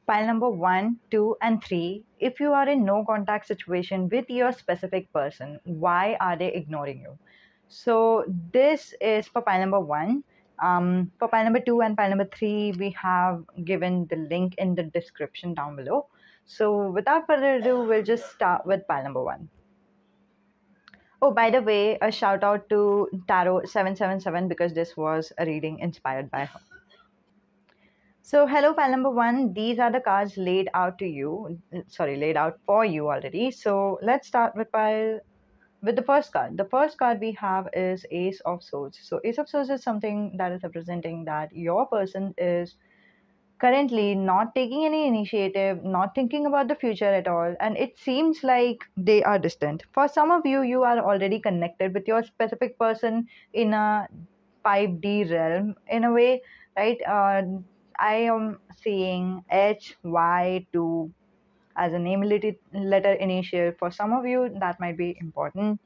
pile number one, two, and three. If you are in no contact situation with your specific person, why are they ignoring you? So this is for pile number one. For pile number two and pile number three, we have given the link in the description down below. So without further ado, we'll just start with pile number one. Oh, by the way, a shout out to Tarot 777 because this was a reading inspired by her. So, hello, pal number one. These are the cards laid out to you. Sorry, laid out for you already. So, let's start with the first card. The first card we have is Ace of Swords. So, Ace of Swords is something that is representing that your person is currently not taking any initiative, not thinking about the future at all, and it seems like they are distant. For some of you, you are already connected with your specific person in a 5D realm in a way, right? I am seeing HY2 as a name letter initial. For some of you, that might be important.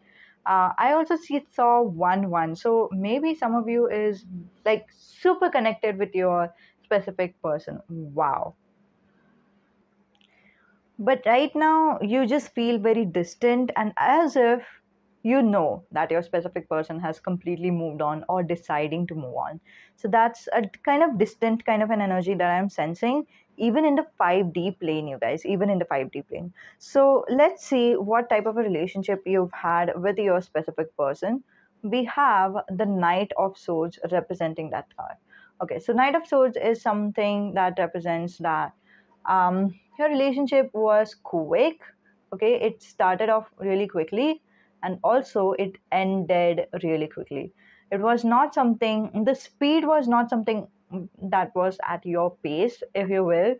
I also saw 1 1. So maybe some of you is like super connected with your specific person. Wow. But right now, you just feel very distant and as if you know that your specific person has completely moved on or deciding to move on. So that's a kind of distant kind of an energy that I'm sensing, even in the 5D plane, you guys, even in the 5D plane. So let's see what type of a relationship you've had with your specific person. We have the Knight of Swords representing that card. Okay, so Knight of Swords is something that represents that your relationship was quick. Okay, it started off really quickly and also it ended really quickly. It was not something, the speed was not something that was at your pace, if you will.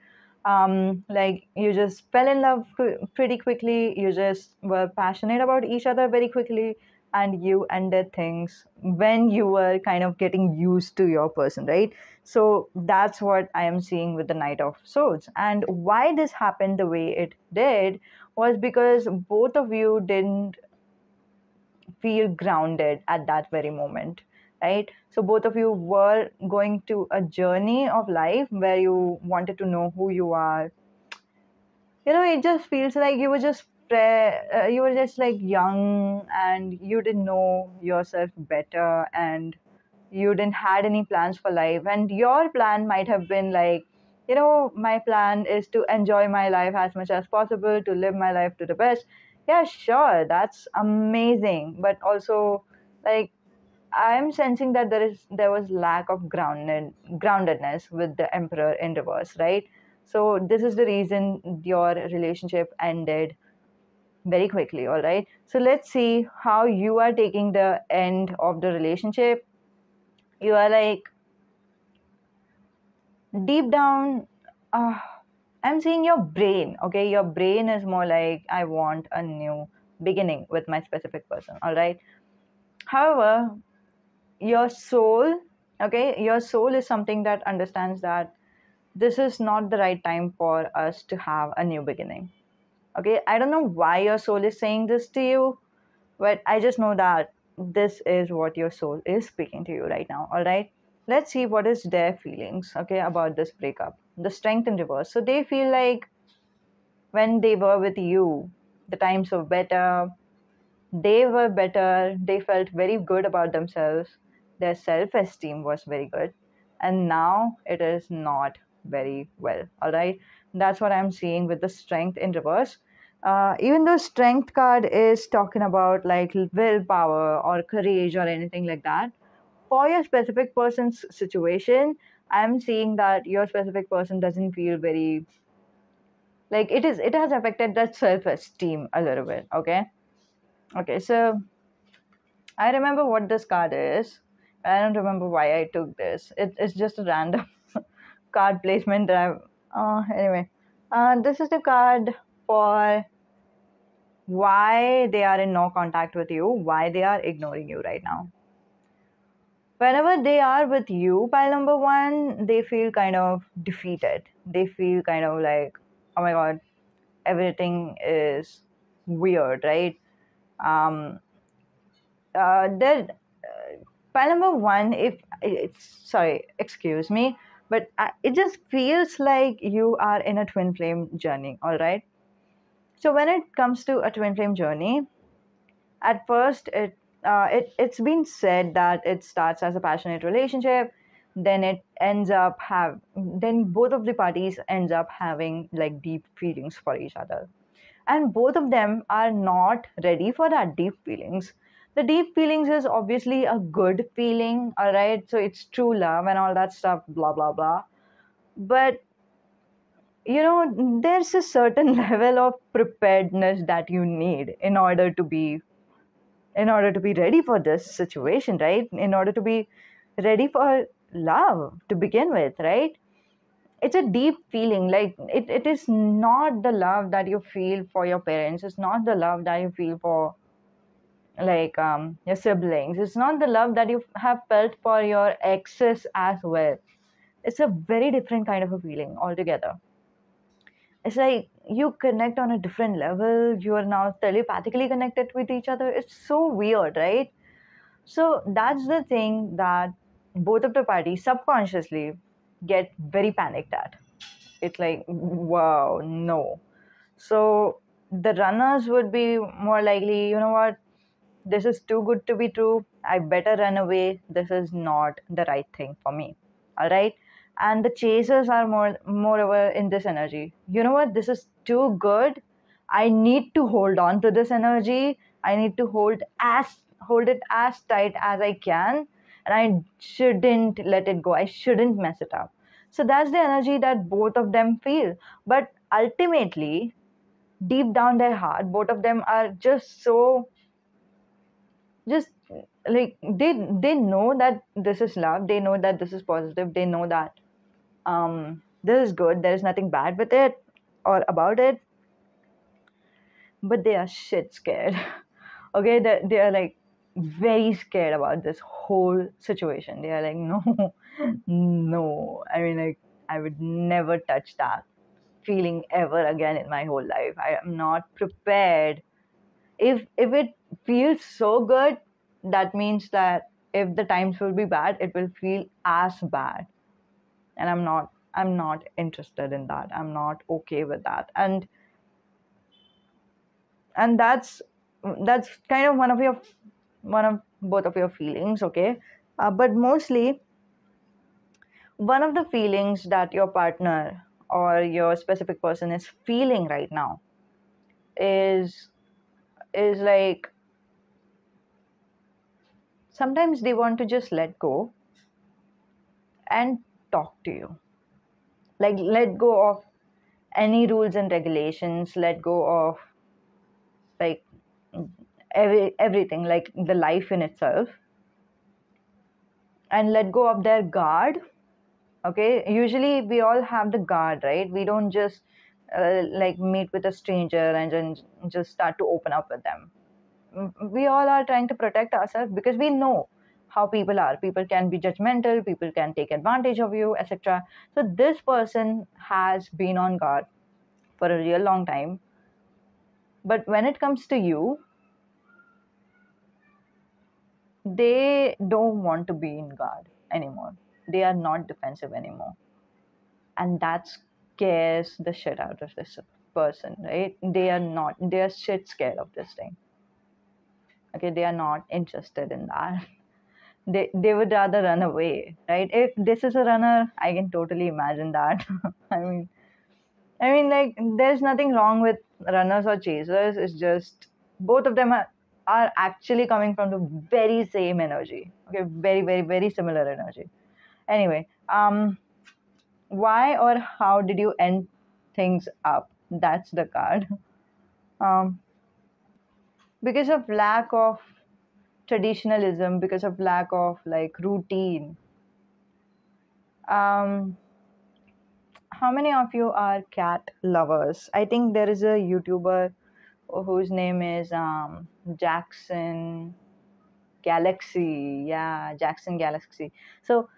Like you just fell in love pretty quickly, you just were passionate about each other very quickly, and you ended things when you were kind of getting used to your person, right? So that's what I am seeing with the Knight of Swords. And why this happened the way it did was because both of you didn't feel grounded at that very moment, right? So both of you were going to a journey of life where you wanted to know who you are. It just feels like you were just you were just like young and you didn't know yourself better, and you didn't had any plans for life, and your plan might have been like, my plan is to enjoy my life as much as possible, to live my life to the best. Yeah, sure, that's amazing, but also, like, I'm sensing that there was lack of groundedness with the Emperor in reverse, right? So this is the reason your relationship ended very quickly. All right, so let's see how you are taking the end of the relationship. You are like, deep down, uh, I'm seeing your brain. Okay, your brain is more like, I want a new beginning with my specific person. All right, however, your soul, okay, your soul is something that understands that this is not the right time for us to have a new beginning. Okay, I don't know why your soul is saying this to you, but I just know that this is what your soul is speaking to you right now. All right, let's see what is their feelings, okay, about this breakup. The Strength in reverse. So they feel like when they were with you, the times were better, they were better, they felt very good about themselves, their self esteem was very good, and now it is not very well. All right, that's what I'm seeing with the Strength in reverse. Even though Strength card is talking about like willpower or courage or anything like that, for your specific person's situation, I'm seeing that your specific person doesn't feel very, like, it has affected that self esteem a little bit. Okay. Okay, so I remember what this card is. I don't remember why I took this. It's just a random card placement that I've. Anyway, this is the card for why they are in no contact with you, why they are ignoring you right now. Whenever they are with you, pile number one, they feel kind of defeated. They feel kind of like, oh my god, everything is weird, right? Um, then pile number one, if it's, sorry, excuse me, but it just feels like you are in a twin flame journey, all right? So when it comes to a twin flame journey, at first it's been said that it starts as a passionate relationship, then it ends up have then both of the parties ends up having like deep feelings for each other, and both of them are not ready for that deep feelings. The deep feelings is obviously a good feeling, all right, so it's true love and all that stuff, blah blah blah. But there's a certain level of preparedness that you need in order to be ready for this situation, right? In order to be ready for love to begin with, right? It's a deep feeling. Like it is not the love that you feel for your parents. It's not the love that you feel for like your siblings. It's not the love that you have felt for your exes as well. It's a very different kind of a feeling altogether. It's like you connect on a different level. You are now telepathically connected with each other. It's so weird, right? So that's the thing that both of the parties subconsciously get very panicked at. It's like, wow, no. So the runners would be more likely, you know what, this is too good to be true. I better run away. This is not the right thing for me. All right. And the chasers are moreover in this energy. You know what? This is too good. I need to hold on to this energy. I need to hold it as tight as I can. And I shouldn't let it go. I shouldn't mess it up. So that's the energy that both of them feel. But ultimately, deep down their heart, both of them are just like they know that this is love, they know that this is positive, they know that this is good, there is nothing bad with it or about it, but they are shit scared. Okay, they are like very scared about this whole situation. They are like, no, no, I mean, like, I would never touch that feeling ever again in my whole life. I am not prepared. If it feels so good, that means that if the times will be bad, it will feel as bad, and I'm not interested in that. I'm not okay with that. And that's kind of one of both of your feelings, okay? But mostly one of the feelings that your partner or your specific person is feeling right now is like sometimes they want to just let go and talk to you. Like, let go of any rules and regulations, let go of like everything, like the life in itself, and let go of their guard. Okay, usually we all have the guard, right? We don't just like meet with a stranger and then just start to open up with them. We all are trying to protect ourselves because we know how people are. People can be judgmental, people can take advantage of you, etc. So this person has been on guard for a real long time, but when it comes to you, they don't want to be in guard anymore. They are not defensive anymore, and that scares the shit out of this person, right? They are shit scared of this thing. Okay, they are not interested in that. They would rather run away, right? If this is a runner, I can totally imagine that. i mean like, there's nothing wrong with runners or chasers. It's just both of them are actually coming from the very same energy. Okay, very, very, very similar energy. Anyway, why or how did you end things up? That's the card. Um, because of lack of traditionalism, because of lack of like routine. Um, how many of you are cat lovers? I think there is a YouTuber whose name is Jackson Galaxy. Yeah, Jackson Galaxy. So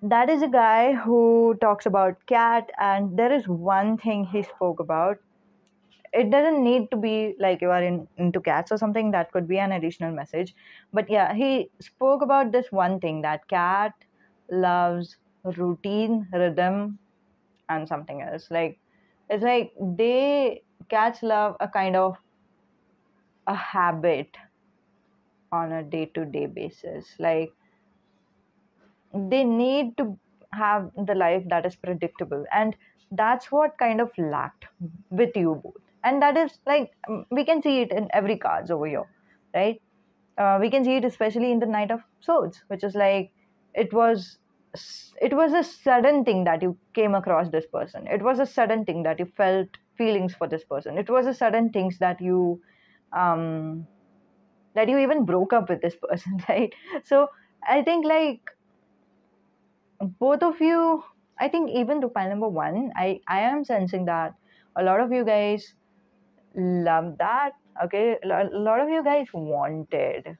that is a guy who talks about cat, and there is one thing he spoke about. It doesn't need to be like you are into cats or something. That could be an additional message. But yeah, he spoke about this one thing, that cat loves routine, rhythm, and something else. Like, it's like they catch love a kind of a habit on a day to day basis. Like, they need to have the life that is predictable, and that's what kind of lacked with you both. And that is like, we can see it in every cards over here, right? We can see it especially in the Knight of Swords, which is like, it was it was a sudden thing that you came across this person. It was a sudden thing that you felt feelings for this person. It was a sudden things um that you even broke up with this person, right? So I think like both of you, I think even to pile number one, I am sensing that a lot of you guys love that. Okay, a lot of you guys wanted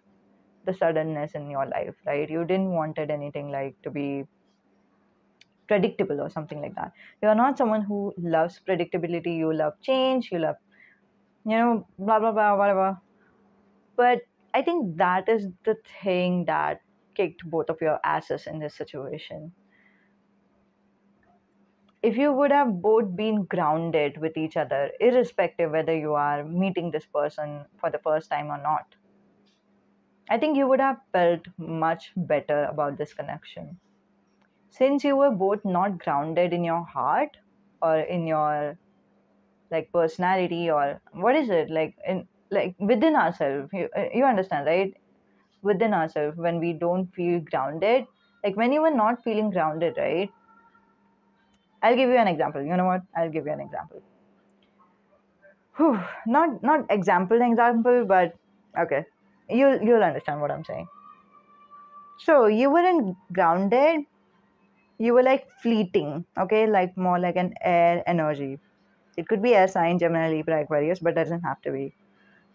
the suddenness in your life, right? You didn't wanted anything like to be predictable or something like that. You're not someone who loves predictability. You love change. You love, blah blah blah, whatever. But I think that is the thing that kicked both of your asses in this situation. If you would have both been grounded with each other, irrespective whether you are meeting this person for the first time or not, I think you would have felt much better about this connection. Since you were both not grounded in your heart or in your like personality, or what is it like in like within ourselves, you understand, right? Within ourselves, when we don't feel grounded, like when you were not feeling grounded, right? I'll give you an example. You know what? I'll give you an example. Whew, not example, but okay, you'll understand what I'm saying. So you weren't grounded. You were like fleeting, okay, like more like an air energy. It could be air sign, Gemini, Libra, Aquarius, but doesn't have to be.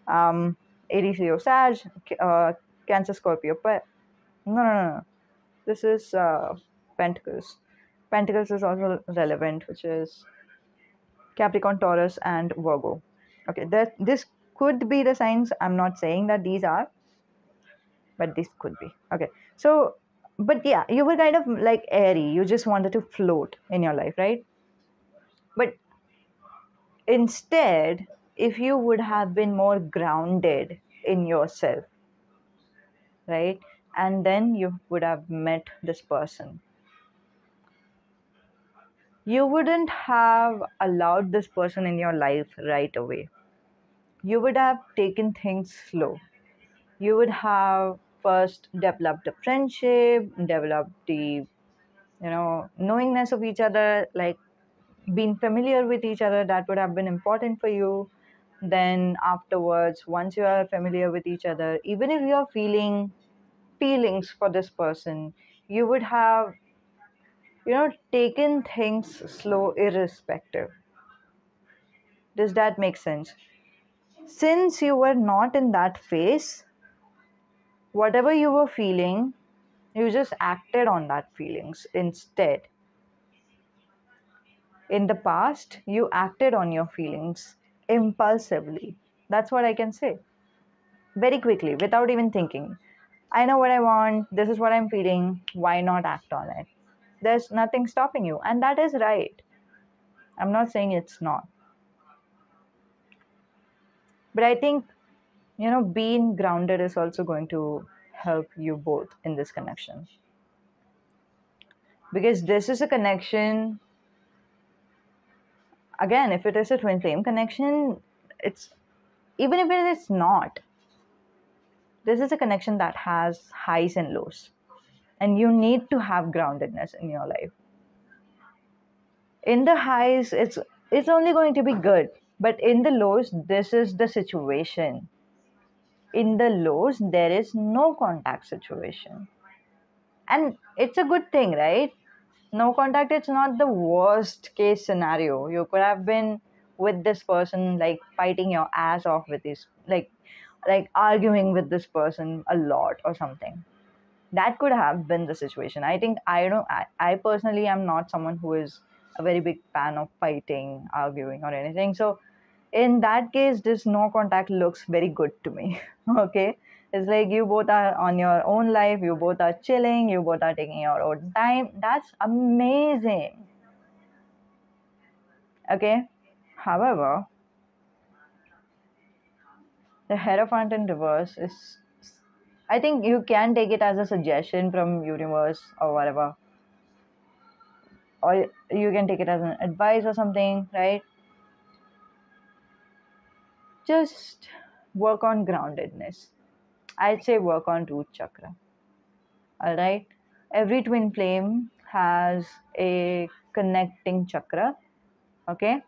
Aries, Leo, Sag, Cancer, Scorpio. But no. This is Pentacles. Pentacles is also relevant, which is Capricorn, Taurus, and Virgo. Okay, that this could be the signs. I'm not saying that these are, but this could be. Okay, so, but yeah, you were kind of like airy. You just wanted to float in your life, right? But instead, if you would have been more grounded in yourself, right? And then you would have met this person, you wouldn't have allowed this person in your life right away. You would have taken things slow. You would have first developed a friendship, developed the, knowingness of each other, like being familiar with each other. That would have been important for you. Then afterwards, once you are familiar with each other, even if you're feeling feelings for this person, you would have, taken things slow irrespective. Does that make sense? Since you were not in that phase, whatever you were feeling, you just acted on that feelings instead. In the past, you acted on your feelings impulsively. That's what I can say. Very quickly, without even thinking. I know what I want, this is what I'm feeling, why not act on it? There's nothing stopping you, and that is right. I'm not saying it's not. But I think, being grounded is also going to help you both in this connection. Because this is a connection, again, if it is a twin flame connection, it's, even if it is not, this is a connection that has highs and lows, and you need to have groundedness in your life. In the highs, it's only going to be good, but in the lows, this is the situation. In the lows, there is no contact situation, and it's a good thing, right? No contact, it's not the worst case scenario. You could have been with this person, like fighting your ass off with this, like arguing with this person a lot or something. That could have been the situation. I think, I personally am not someone who is a very big fan of fighting, arguing, or anything. So in that case, this no contact looks very good to me. Okay, It's like you both are on your own life, you both are chilling, you both are taking your own time. That's amazing. Okay. However, the Hierophant in reverse is, I think you can take it as a suggestion from universe or whatever, or you can take it as an advice or something, right? Just work on groundedness. I'd say work on root chakra. All right. Every twin flame has a connecting chakra. Okay.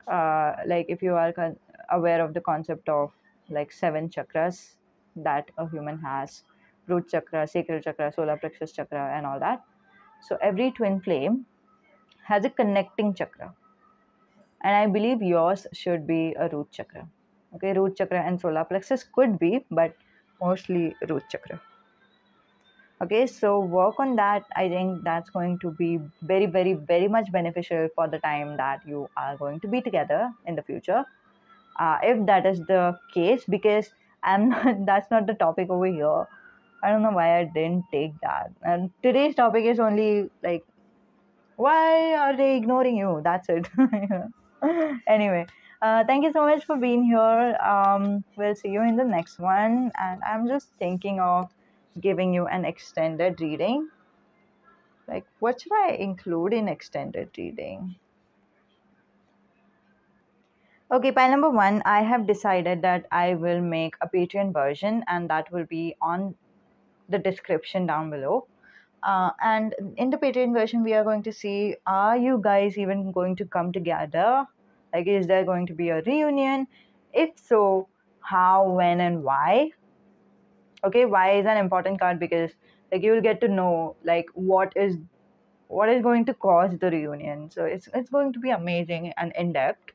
Like if you are aware of the concept of like seven chakras that a human has, root chakra, sacral chakra, solar plexus chakra, and all that. So every twin flame has a connecting chakra, and I believe yours should be a root chakra. Okay, root chakra and solar plexus could be, but mostly root chakra. Okay, so work on that. I think that's going to be very, very, very much beneficial for the time that you are going to be together in the future. If that is the case, because I'm not, that's not the topic over here. I don't know why I didn't take that. And today's topic is only like, why are they ignoring you? That's it. Anyway, thank you so much for being here. We'll see you in the next one. And I'm just thinking of giving you an extended reading. Like, what should I include in extended reading? Okay, pile number one, I have decided that I will make a Patreon version, and that will be on the description down below. And in the Patreon version, we are going to see, are you guys even going to come together? Like, is there going to be a reunion? If so, how, when, and why? Okay, why is an important card, because like you will get to know like what is going to cause the reunion. So it's going to be amazing and in depth.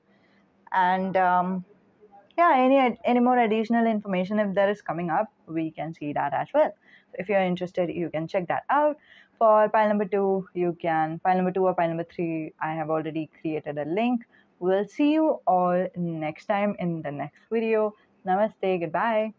And yeah, any more additional information if there is coming up, we can see that as well. So if you're interested, you can check that out. For pile number two, you can pile number two or pile number three, I have already created a link. We'll see you all next time in the next video. Namaste, goodbye.